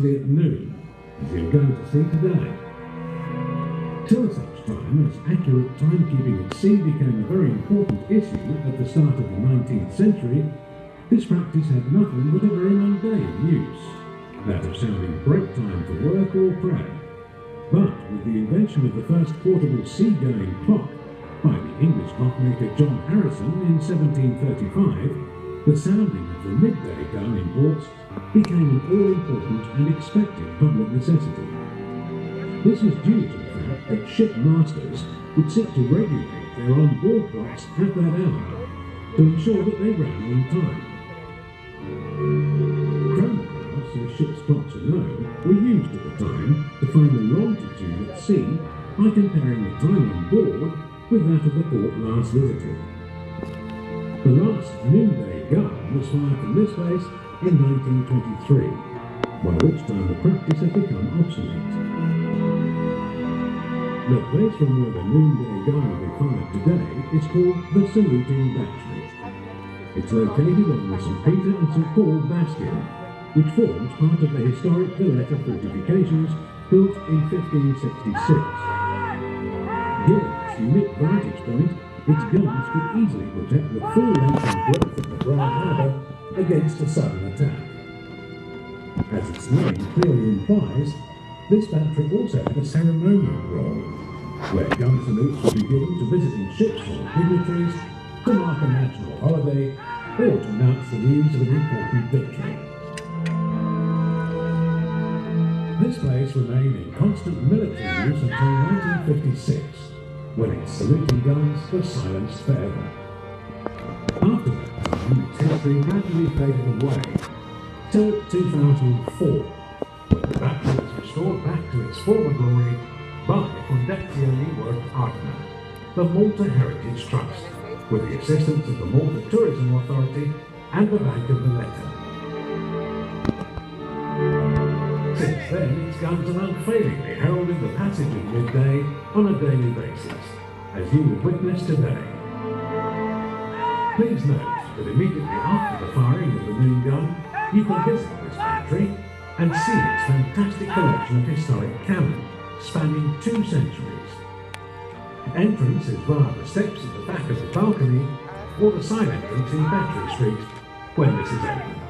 at noon, as you're going to see today. Till such time as accurate timekeeping at sea became a very important issue at the start of the 19th century, this practice had nothing but a very mundane use, that of sounding break time for work or play. But with the invention of the first portable sea-going clock by the English clockmaker John Harrison in 1735, the sounding of the midday gun in ports became an all-important and expected public necessity. This was due to the fact that ship masters would seek to regulate their on-board clocks at that hour to ensure that they ran on time. Chronographs, as ship's clocks are known, were used at the time to find the longitude at sea by comparing the time on board with that of the port last visited. The last noonday gun was fired from this base in 1923, by which time the practice had become obsolete. The place from where the noonday gun will be fired today is called the Saluting Battery. It's located on the St. Peter and St. Paul bastion, which forms part of the historic Valetta fortifications built in 1566. Given its unique vantage point, its guns could easily protect the full length and breadth of the Grand Harbour against a sudden attack. As its name clearly implies, this battery also had a ceremonial role, where gun salutes would be given to visiting ships or dignitaries, to mark a national holiday, or to announce the news of an important victory. This place remained in constant military use until 1956, when its saluting guns were silenced forever. After that time, its history gradually faded away, till 2004, when the battery was restored back to its former glory by Fondazione World Partner, the Malta Heritage Trust, with the assistance of the Malta Tourism Authority and the Bank of Valetta. Since then, its guns have unfailingly heralded the passage of midday on a daily basis, as you will witness today. Please note that immediately after the firing of the noon gun, you can visit this battery and see its fantastic collection of historic cannon spanning 2 centuries. Entrance is via the steps at the back of the balcony or the side entrance in Battery Street when this is open.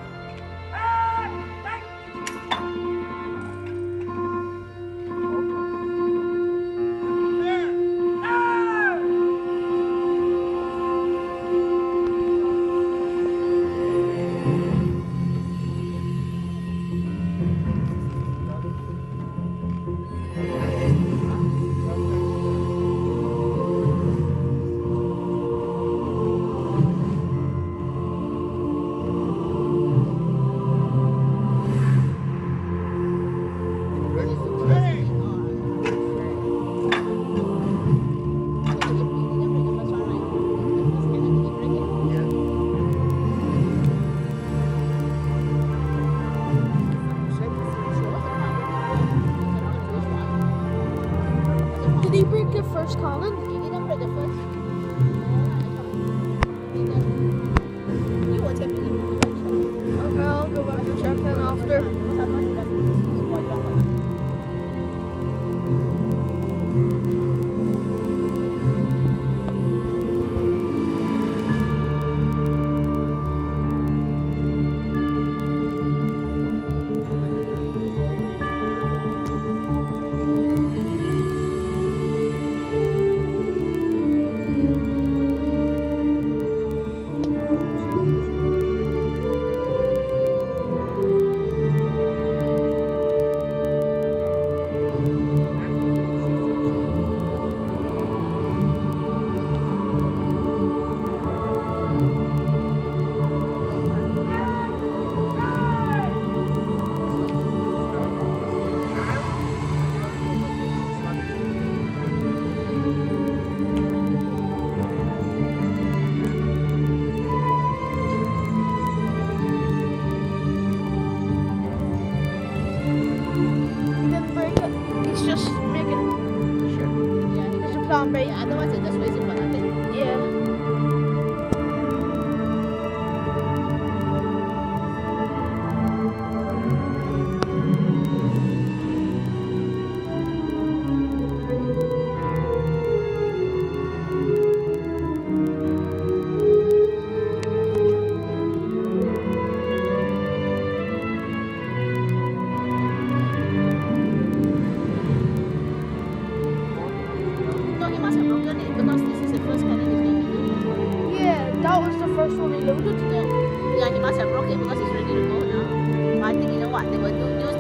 Did he break the first column? He didn't break the first. You want to take okay, I'll go back and check in after. Right, otherwise it just wastes for nothing. Yeah.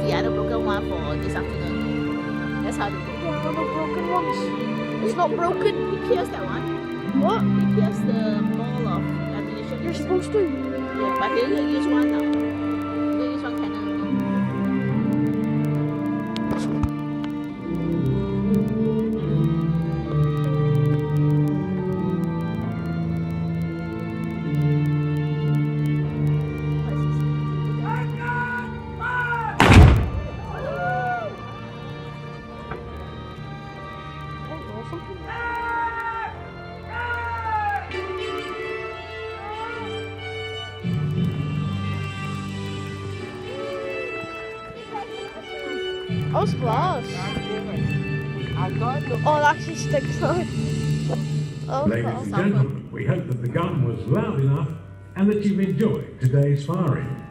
the other broken one for this afternoon. That's how they do it. Yeah, one of the broken ones. It's not broken. He pierced that one. What? He pierced the ball of ammunition. You're supposed to. Yeah, but he's gonna use one now. He's gonna use one cannon. That was glass. Oh, that actually sticks though. Oh, Ladies and gentlemen, we hope that the gun was loud enough and that you've enjoyed today's firing.